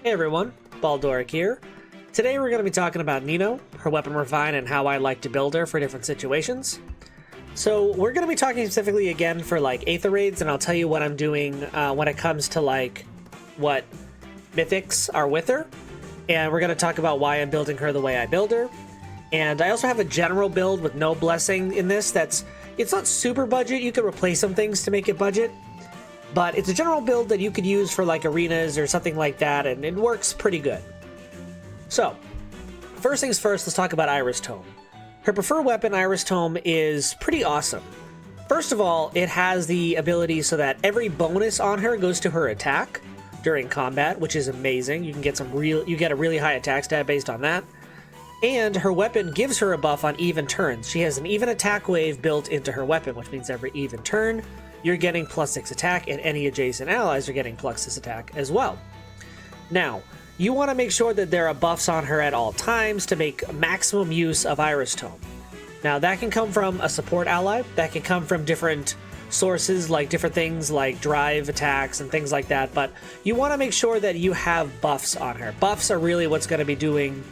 Hey everyone, Baldoric here. Today we're going to be talking about Nino, her weapon refine, and how I like to build her for different situations. So we're going to be talking specifically again for like Aether raids, and I'll tell you what I'm doing when it comes to like what Mythics are with her. And we're going to talk about why I'm building her the way I build her. And I also have a general build with no blessing in this it's not super budget. You could replace some things to make it budget. But it's a general build that you could use for like arenas or something like that, and it works pretty good. So, first things first, let's talk about Iris Tome. Her preferred weapon, Iris Tome, is pretty awesome. First of all, it has the ability so that every bonus on her goes to her attack during combat, which is amazing. You can get you get a really high attack stat based on that. And her weapon gives her a buff on even turns. She has an even attack wave built into her weapon, which means every even turn, you're getting +6 attack, and any adjacent allies are getting +6 attack as well. Now, you want to make sure that there are buffs on her at all times to make maximum use of Iris Tome. Now, that can come from a support ally, that can come from different sources, like different things like drive attacks and things like that, but you want to make sure that you have buffs on her. Buffs are really what's going to be doing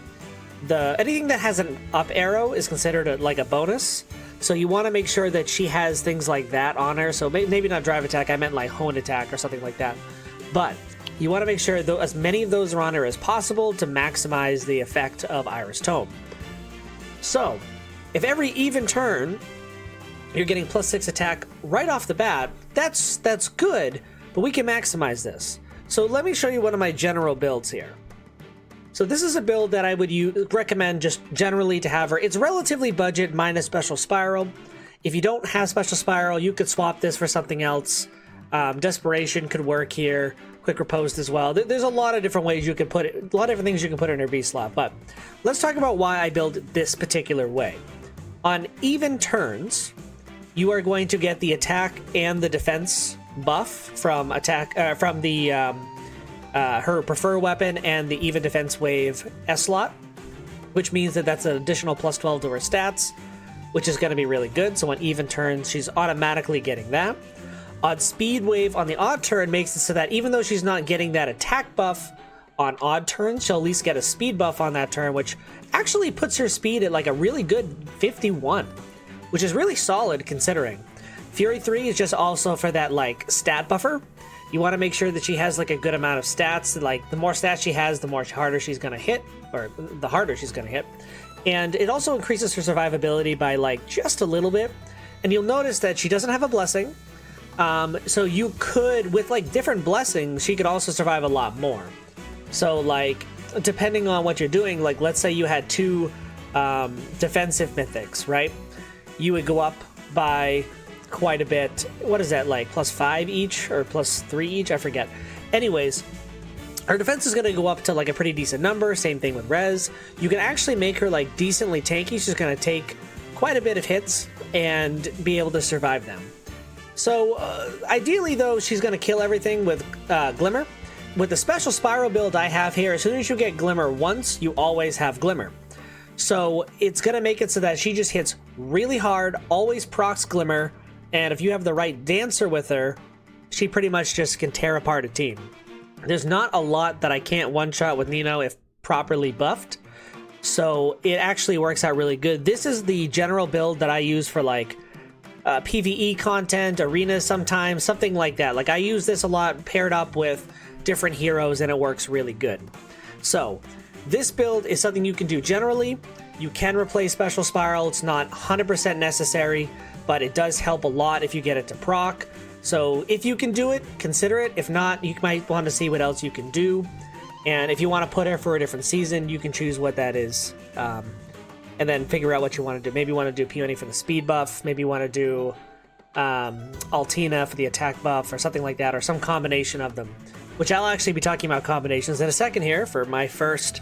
anything that has an up arrow is considered like a bonus. So you want to make sure that she has things like that on her. So maybe not drive attack, I meant like honed attack or something like that. But you want to make sure as many of those are on her as possible to maximize the effect of Iris Tome. So if every even turn you're getting +6 attack right off the bat, that's good, but we can maximize this. So let me show you one of my general builds here. So this is a build that I would recommend just generally to have her. It's relatively budget minus Special Spiral. If you don't have Special Spiral, you could swap this for something else. Desperation could work here. Quick Riposte as well. There's a lot of different ways you could put it. A lot of different things you can put in her B slot. But let's talk about why I build this particular way. On even turns, you are going to get the attack and the defense buff from her preferred weapon and the even defense wave S slot, which means that that's an additional +12 to her stats, which is going to be really good. So on even turns, she's automatically getting that. Odd speed wave on the odd turn makes it so that even though she's not getting that attack buff on odd turns, she'll at least get a speed buff on that turn, which actually puts her speed at like a really good 51, which is really solid considering. Fury 3 is just also for that like stat buffer. You want to make sure that she has like a good amount of stats. Like the more stats she has, the more harder she's going to hit, or the harder she's going to hit. And it also increases her survivability by like just a little bit. And you'll notice that she doesn't have a blessing. So you could, with like different blessings, she could also survive a lot more. So like, depending on what you're doing, like let's say you had 2 defensive mythics, right? You would go up by quite a bit. What is that, like +5 each or +3 each? I forget. Anyways, her defense is going to go up to like a pretty decent number. Same thing with res. You can actually make her like decently tanky. She's going to take quite a bit of hits and be able to survive them. So ideally though, she's going to kill everything with Glimmer. With the Special Spiral build I have here, as soon as you get Glimmer once, you always have Glimmer. So it's going to make it so that she just hits really hard, always procs Glimmer. And if you have the right dancer with her, she pretty much just can tear apart a team. There's not a lot that I can't one-shot with Nino if properly buffed. So it actually works out really good. This is the general build that I use for like PvE content, arenas sometimes, something like that. Like I use this a lot paired up with different heroes and it works really good. So this build is something you can do generally. You can replace Special Spiral. It's not 100% necessary, but it does help a lot if you get it to proc. So if you can do it, consider it. If not, you might want to see what else you can do. And if you want to put her for a different season, you can choose what that is. And then figure out what you want to do. Maybe you want to do Peony for the speed buff. Maybe you want to do Altina for the attack buff or something like that, or some combination of them, which I'll actually be talking about combinations in a second here for my first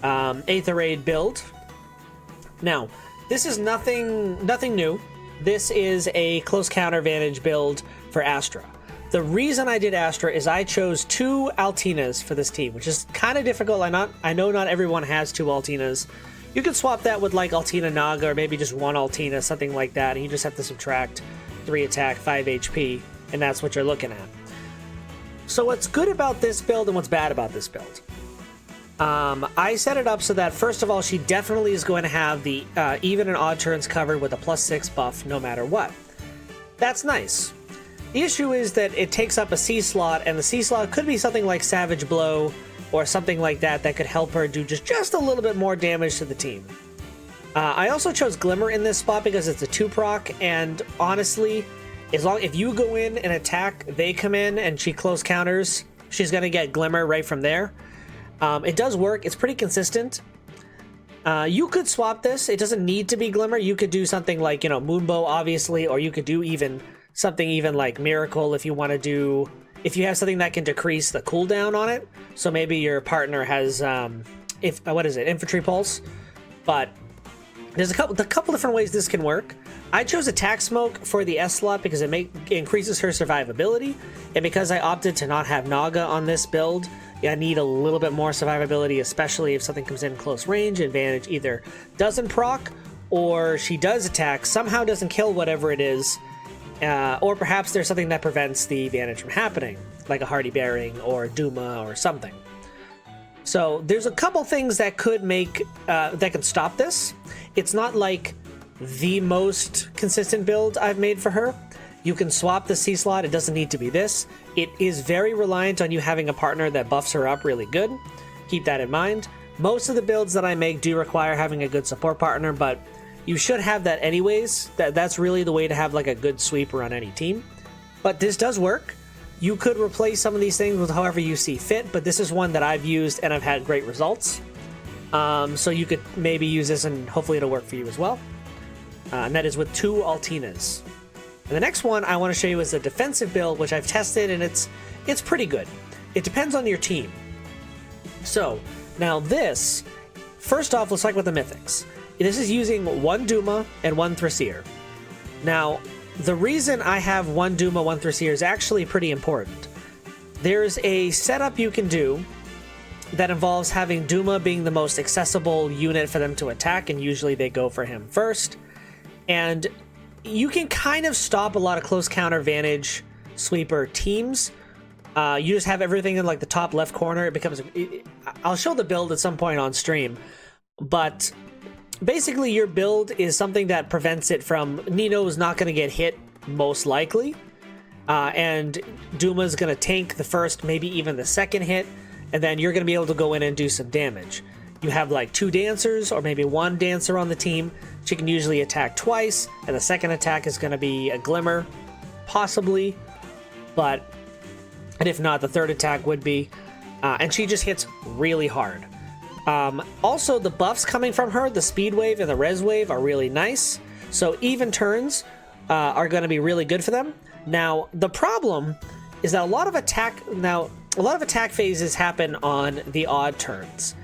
Aether Raid build. Now, this is nothing new. This is a close counter advantage build for Astra. The reason I did Astra is I chose 2 Altinas for this team, which is kind of difficult. I know not everyone has 2 Altinas. You could swap that with like Altina Naga, or maybe just 1 Altina, something like that, and you just have to subtract 3 attack, 5 HP, and that's what you're looking at. So what's good about this build and what's bad about this build? I set it up so that, first of all, she definitely is going to have the even and odd turns covered with a +6 buff no matter what. That's nice. The issue is that it takes up a C slot, and the C slot could be something like Savage Blow or something like that that could help her do just a little bit more damage to the team. I also chose Glimmer in this spot because it's a 2-proc, and honestly, if you go in and attack, they come in and she close counters, she's going to get Glimmer right from there. It does work. It's pretty consistent. You could swap this. It doesn't need to be Glimmer. You could do something like, Moonbow, obviously, or you could do something like Miracle if you want to do... If you have something that can decrease the cooldown on it. So maybe your partner has, Infantry Pulse. But there's a couple different ways this can work. I chose Attack Smoke for the S slot because it increases her survivability. And because I opted to not have Naga on this build, I need a little bit more survivability, especially if something comes in close range. Advantage either doesn't proc, or she does attack, somehow doesn't kill whatever it is, or perhaps there's something that prevents the advantage from happening, like a Hardy Bearing or Duma or something. So there's a couple things that could that can stop this. It's not like the most consistent build I've made for her. You can swap the C slot. It doesn't need to be this. It is very reliant on you having a partner that buffs her up really good. Keep that in mind. Most of the builds that I make do require having a good support partner, but you should have that anyways. That's really the way to have like a good sweeper on any team. But this does work. You could replace some of these things with however you see fit, but this is one that I've used and I've had great results. So you could maybe use this and hopefully it'll work for you as well. And that is with 2 Altinas. And the next one I want to show you is a defensive build, which I've tested, and it's pretty good. It depends on your team. So, now this, first off, let's talk about the Mythix. This is using 1 Duma and 1 Thracier. Now, the reason I have 1 Duma, 1 Thracier is actually pretty important. There's a setup you can do that involves having Duma being the most accessible unit for them to attack, and usually they go for him first. And you can kind of stop a lot of close counter advantage sweeper teams. You just have everything in like the top left corner. I'll show the build at some point on stream, but basically your build is something that prevents it from... Nino's not going to get hit most likely, and Duma's going to tank the first, maybe even the second hit, and then you're going to be able to go in and do some damage. You have like 2 dancers or maybe 1 dancer on the team. She can usually attack twice, and the second attack is going to be a Glimmer, possibly, and if not, the third attack would be, and she just hits really hard. Also, the buffs coming from her, the Speed Wave and the Res Wave, are really nice, so even turns are going to be really good for them. Now, the problem is that a lot of attack phases happen on the odd turns.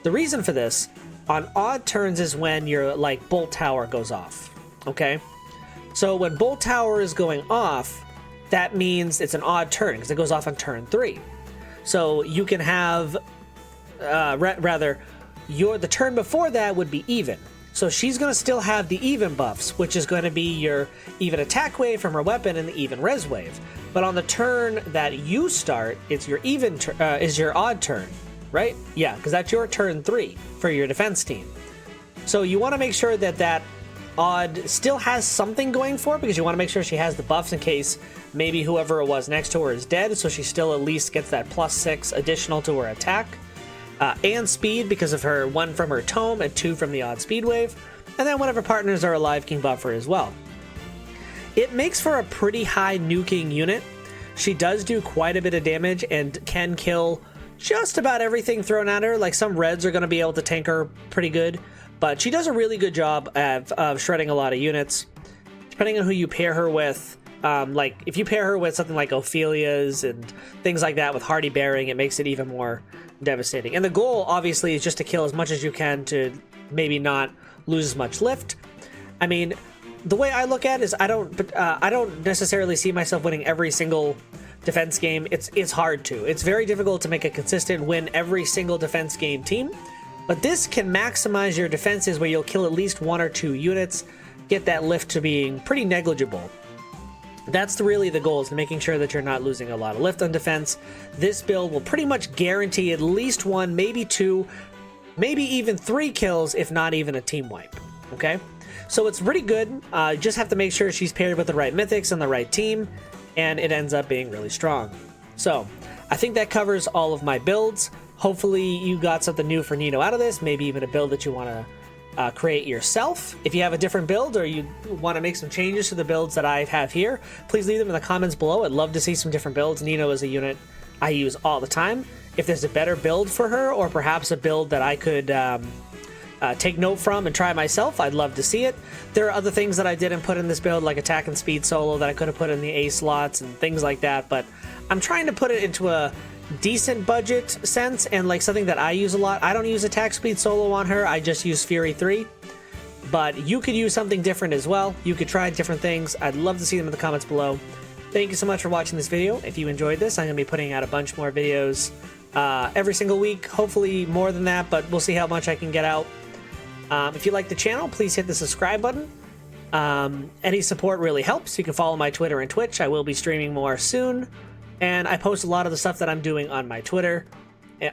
The reason for this, on odd turns, is when your Bolt Tower goes off, okay? So when Bolt Tower is going off, that means it's an odd turn because it goes off on turn 3. So you can have, the turn before that would be even. So she's going to still have the even buffs, which is going to be your even attack wave from her weapon and the even res wave. But on the turn that you start, it's your odd turn. Right? Yeah, because that's your turn 3 for your defense team. So you want to make sure that odd still has something going for it, because you want to make sure she has the buffs in case maybe whoever it was next to her is dead, so she still at least gets that +6 additional to her attack. And speed because of her 1 from her tome and 2 from the odd speed wave. And then whatever partners are alive can buff her as well. It makes for a pretty high nuking unit. She does do quite a bit of damage and can kill just about everything thrown at her. Like, some reds are going to be able to tank her pretty good, but she does a really good job of shredding a lot of units. Depending on who you pair her with, like if you pair her with something like Ophelia's and things like that with Hardy Bearing, it makes it even more devastating. And the goal, obviously, is just to kill as much as you can to maybe not lose as much lift. I mean, the way I look at it is I don't necessarily see myself winning every single defense game. It's hard to. It's very difficult to make a consistent win every single defense game team, but this can maximize your defenses where you'll kill at least 1 or 2 units, get that lift to being pretty negligible. That's really the goal, is making sure that you're not losing a lot of lift on defense. This build will pretty much guarantee at least 1, maybe 2, maybe even 3 kills, if not even a team wipe. Okay? So it's pretty good. You just have to make sure she's paired with the right Mythix and the right team, and it ends up being really strong. So I think that covers all of my builds. Hopefully you got something new for Nino out of this, maybe even a build that you want to create yourself. If you have a different build or you want to make some changes to the builds that I have here, please leave them in the comments below. I'd love to see some different builds. Nino is a unit I use all the time. If there's a better build for her, or perhaps a build that I could take note from and try myself, I'd love to see it. There are other things that I didn't put in this build, like attack and speed solo, that I could have put in the A slots and things like that, but I'm trying to put it into a decent budget sense and like something that I use a lot. I don't use attack speed solo on her, I just use Fury 3, but you could use something different as well. You could try different things. I'd love to see them in the comments below. Thank you so much for watching this video. If you enjoyed this, I'm going to be putting out a bunch more videos every single week, hopefully more than that, but we'll see how much I can get out. If you like the channel, please hit the subscribe button. Any support really helps. You can follow my Twitter and Twitch. I will be streaming more soon. And I post a lot of the stuff that I'm doing on my Twitter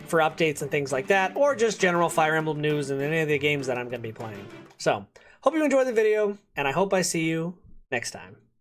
for updates and things like that, or just general Fire Emblem news and any of the games that I'm going to be playing. So, hope you enjoyed the video, and I hope I see you next time.